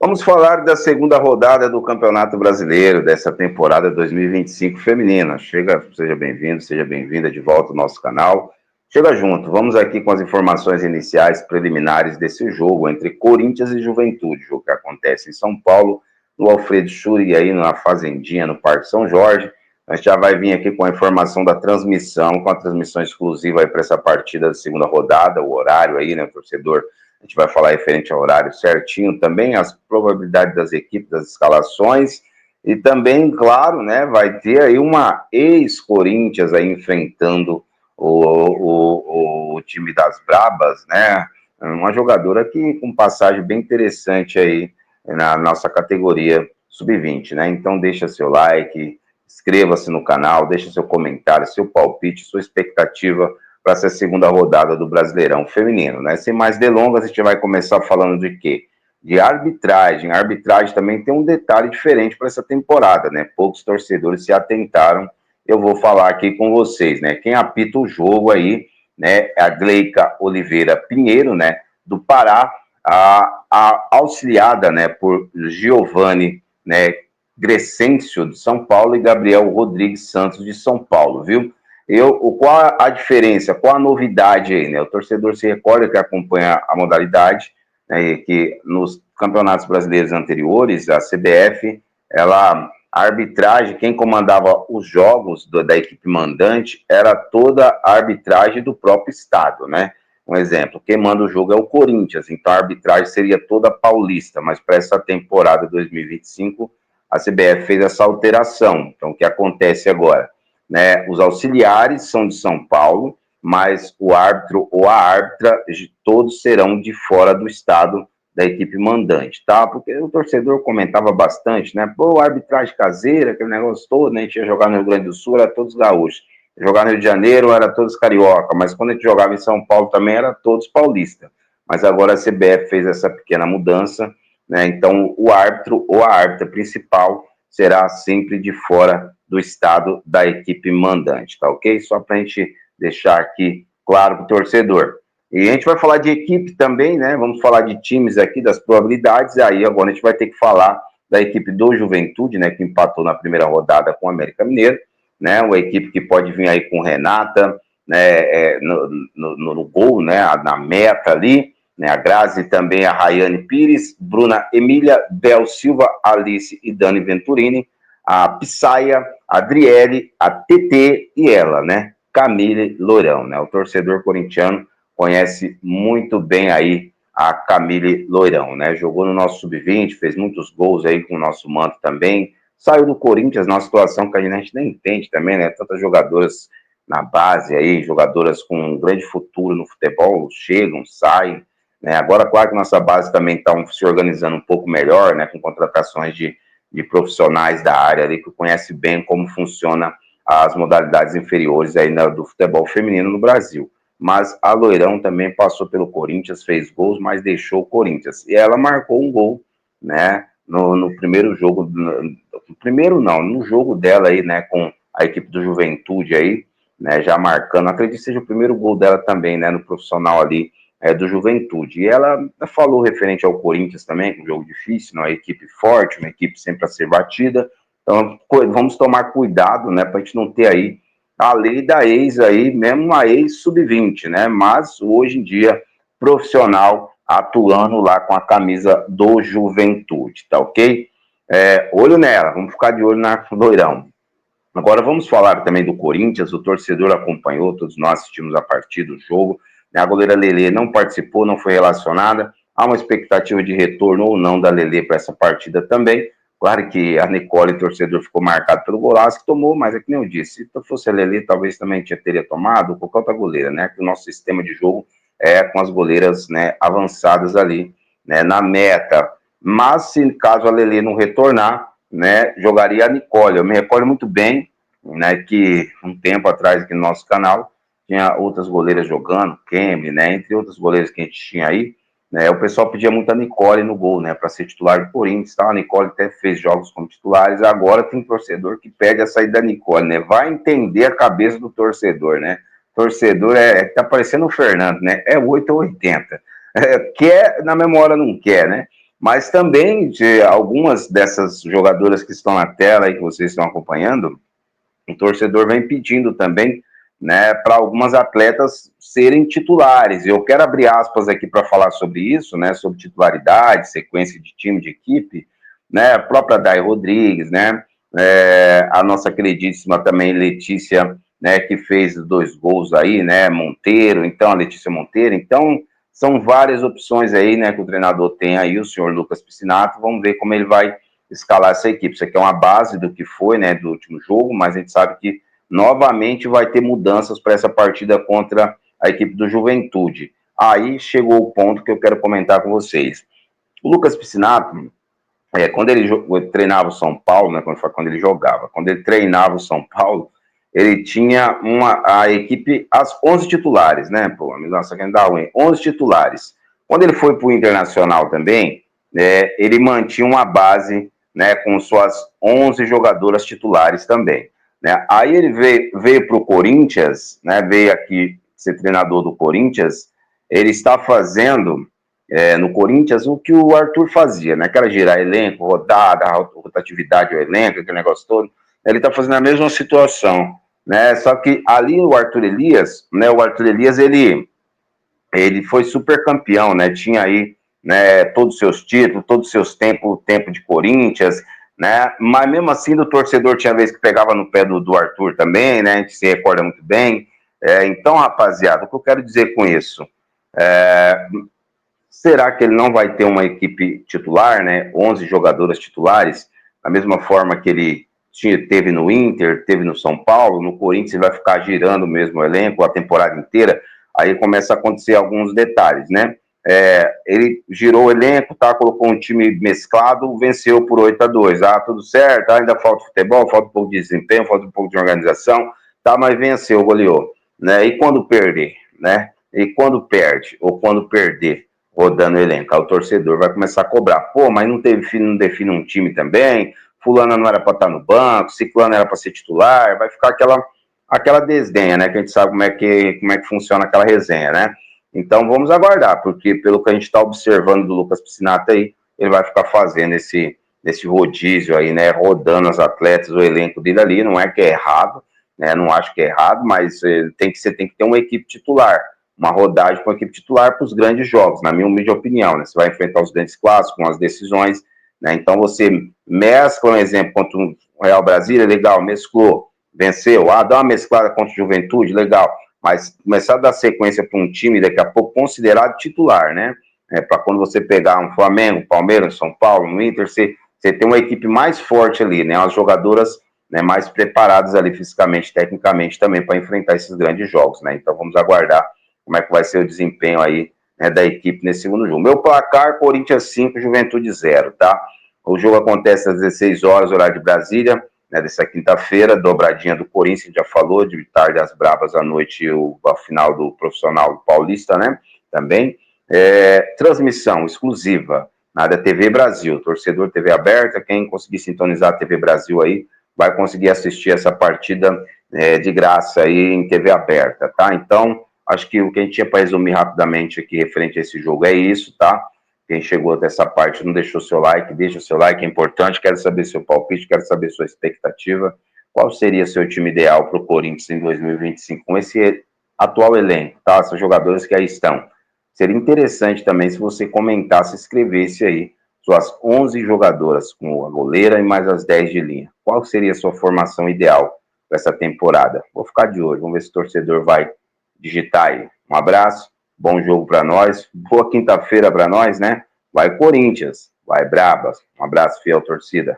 Vamos falar da segunda rodada do Campeonato Brasileiro dessa temporada 2025 feminina. Seja bem-vindo, seja bem-vinda de volta ao nosso canal. Chega junto, vamos aqui com as informações iniciais preliminares desse jogo entre Corinthians e Juventude, jogo que acontece em São Paulo, no Alfredo Schuri, aí na Fazendinha, no Parque São Jorge. A gente já vai vir aqui com a informação da transmissão, com a transmissão exclusiva aí para essa partida da segunda rodada, o horário aí, né, o torcedor. A gente vai falar referente ao horário certinho também, as probabilidades das equipes, das escalações, e também, claro, né, vai ter aí uma ex-Corinthians aí enfrentando o time das Brabas, né, uma jogadora que com passagem bem interessante aí na nossa categoria sub-20, né, então deixa seu like, inscreva-se no canal, deixa seu comentário, seu palpite, sua expectativa para essa segunda rodada do Brasileirão Feminino, né? Sem mais delongas, a gente vai começar falando de quê? De arbitragem. A arbitragem também tem um detalhe diferente para essa temporada, né? Poucos torcedores se atentaram. Eu vou falar aqui com vocês, né? Quem apita o jogo aí, né? É a Gleica Oliveira Pinheiro, né? Do Pará, a auxiliada, né? Por Giovanni, né? Crescêncio de São Paulo e Gabriel Rodrigues Santos de São Paulo, viu? Qual a diferença, qual a novidade aí, né? O torcedor se recorda que acompanha a modalidade, né, que nos campeonatos brasileiros anteriores, a CBF, a arbitragem, quem comandava os jogos da equipe mandante era toda a arbitragem do próprio estado, né? Um exemplo, quem manda o jogo é o Corinthians, então a arbitragem seria toda paulista, mas para essa temporada 2025, a CBF fez essa alteração. Então, o que acontece agora? Né, os auxiliares são de São Paulo, mas o árbitro ou a árbitra, todos serão de fora do estado da equipe mandante, tá? Porque o torcedor comentava bastante, né? Pô, arbitragem caseira, aquele negócio todo, né? A gente ia jogar no Rio Grande do Sul, era todos gaúchos. Jogar no Rio de Janeiro, era todos carioca, mas quando a gente jogava em São Paulo também, era todos paulista. Mas agora a CBF fez essa pequena mudança, né? Então, o árbitro ou a árbitra principal será sempre de fora do estado da equipe mandante, tá ok? Só para a gente deixar aqui claro para o torcedor. E a gente vai falar de equipe também, né? Vamos falar de times aqui, das probabilidades, aí agora a gente vai ter que falar da equipe do Juventude, né? Que empatou na primeira rodada com o América Mineiro, né? Uma equipe que pode vir aí com Renata, né? No gol, né? Na meta ali, né? A Grazi também, a Rayane Pires, Bruna Emília, Bel Silva, Alice e Dani Venturini, a Pissaia, a Adriele, a TT e ela, né? Camille Lourão, né? O torcedor corintiano conhece muito bem aí a Camille Lourão, né? Jogou no nosso sub-20, fez muitos gols aí com o nosso manto também. Saiu do Corinthians numa situação que a gente nem entende também, né? Tantas jogadoras na base aí, jogadoras com um grande futuro no futebol, chegam, saem, né? Agora, claro que nossa base também está se organizando um pouco melhor, né? Com contratações de profissionais da área ali que conhecem bem como funciona as modalidades inferiores aí do futebol feminino no Brasil. Mas a Loirão também passou pelo Corinthians, fez gols, mas deixou o Corinthians. E ela marcou um gol, né, no primeiro jogo, no jogo dela aí, né, com a equipe do Juventude aí, né, já marcando, acredito que seja o primeiro gol dela também, né, no profissional ali, do Juventude. E ela falou referente ao Corinthians também, que é um jogo difícil, uma equipe forte, uma equipe sempre a ser batida. Então, vamos tomar cuidado, né, para a gente não ter aí a lei da ex aí, mesmo uma ex sub-20, né, mas hoje em dia, profissional atuando lá com a camisa do Juventude, tá ok? Olho nela, vamos ficar de olho na Loirão. Agora vamos falar também do Corinthians, o torcedor acompanhou, todos nós assistimos a partida, o jogo, a goleira Lelê não participou, não foi relacionada, há uma expectativa de retorno ou não da Lelê para essa partida também. Claro que a Nicole, torcedor, ficou marcado pelo golaço que tomou, mas é que nem eu disse, se fosse a Lelê, talvez também teria tomado, ou qualquer outra goleira, né? Que o nosso sistema de jogo é com as goleiras, né, avançadas ali, né, na meta. Mas se caso a Lelê não retornar, né, jogaria a Nicole. Eu me recordo muito bem, né, que um tempo atrás aqui no nosso canal tinha outras goleiras jogando, Kemi, né, entre outras goleiras que a gente tinha aí, né, o pessoal pedia muito a Nicole no gol, né, para ser titular do Corinthians, tá? A Nicole até fez jogos como titulares, agora tem torcedor que pede a saída da Nicole, né, vai entender a cabeça do torcedor, né, torcedor tá parecendo o Fernando, né, é 8 ou 80, quer, na memória não quer, né, mas também de algumas dessas jogadoras que estão na tela e que vocês estão acompanhando, o torcedor vem pedindo também, né, para algumas atletas serem titulares. Eu quero abrir aspas aqui para falar sobre isso, né, sobre titularidade, sequência de time, de equipe, né, a própria Day Rodrigues, né, a nossa queridíssima também Letícia, né, que fez 2 gols aí, né, Monteiro, então, a Letícia Monteiro, então, são várias opções aí, né, que o treinador tem aí, o senhor Lucas Piscinato, vamos ver como ele vai escalar essa equipe. Isso aqui é uma base do que foi, né, do último jogo, mas a gente sabe que novamente vai ter mudanças para essa partida contra a equipe do Juventude. Aí chegou o ponto que eu quero comentar com vocês. O Lucas Piscinato, quando ele treinava o São Paulo, né, quando ele jogava, quando ele treinava o São Paulo, ele tinha a equipe, as 11 titulares, né, pô, nossa, quem dá ruim, 11 titulares. Quando ele foi para o Internacional também, ele mantinha uma base, né, com suas 11 jogadoras titulares também, né. Aí ele veio para o Corinthians, né, veio aqui ser treinador do Corinthians, ele está fazendo no Corinthians o que o Arthur fazia, né? Aquela girar elenco, rodada, rotatividade ao elenco, aquele negócio todo. Ele está fazendo a mesma situação, né? Só que ali o Arthur Elias, né? O Arthur Elias, ele foi super campeão, né? Tinha aí, né, todos os seus títulos, todos os seus tempo de Corinthians, né? Mas mesmo assim, o torcedor tinha vez que pegava no pé do Arthur também, né? A gente se recorda muito bem. Então, rapaziada, o que eu quero dizer com isso? Será que ele não vai ter uma equipe titular, né? 11 jogadoras titulares, da mesma forma que ele teve no Inter, teve no São Paulo, no Corinthians ele vai ficar girando mesmo o elenco a temporada inteira, aí começa a acontecer alguns detalhes, né? Ele girou o elenco, tá, colocou um time mesclado, venceu por 8-2, tudo certo, ainda falta futebol, falta um pouco de desempenho, falta um pouco de organização, tá, mas venceu, goleou, né? E quando perder, né? E quando perde, ou quando perder, rodando o elenco, aí o torcedor vai começar a cobrar, pô, mas não define um time também, fulana não era para estar no banco, ciclano era para ser titular, vai ficar aquela desdenha, né, que a gente sabe como é que funciona aquela resenha, né? Então vamos aguardar, porque pelo que a gente está observando do Lucas Piscinato aí, ele vai ficar fazendo esse rodízio aí, né, rodando as atletas, o elenco dele ali, não é que é errado, né, não acho que é errado, mas tem que ter uma equipe titular, uma rodagem com a equipe titular para os grandes jogos, na minha humilde opinião, né? Você vai enfrentar os grandes clássicos, com as decisões, né? Então você mescla, um exemplo, contra o Real Brasília, legal, mesclou, venceu, dá uma mesclada contra o Juventude, legal, mas começar a dar sequência para um time daqui a pouco considerado titular, né? Para quando você pegar um Flamengo, Palmeiras, São Paulo, no Inter, você tem uma equipe mais forte ali, né? As jogadoras, né, mais preparadas ali fisicamente, tecnicamente também para enfrentar esses grandes jogos, né? Então vamos aguardar como é que vai ser o desempenho aí, né, da equipe nesse segundo jogo. Meu placar, Corinthians 5, Juventude 0, tá? O jogo acontece às 16 horas, horário de Brasília, né, dessa quinta-feira, dobradinha do Corinthians, a gente já falou, de tarde às bravas, à noite, a final do profissional paulista, né, também. Transmissão exclusiva da TV Brasil, torcedor TV aberta, quem conseguir sintonizar a TV Brasil aí, vai conseguir assistir essa partida de graça aí em TV aberta, tá? Então, acho que o que a gente tinha para resumir rapidamente aqui referente a esse jogo é isso, tá? Quem chegou até essa parte não deixou seu like, deixa o seu like, é importante. Quero saber seu palpite, quero saber sua expectativa. Qual seria seu time ideal para o Corinthians em 2025 com esse atual elenco, tá? Esses jogadores que aí estão. Seria interessante também se você comentasse, escrevesse aí suas 11 jogadoras, com a goleira e mais as 10 de linha. Qual seria a sua formação ideal para essa temporada? Vou ficar de olho, vamos ver se o torcedor vai digitar aí. Um abraço, bom jogo para nós, boa quinta-feira para nós, né? Vai Corinthians, vai Brabas. Um abraço, fiel torcida.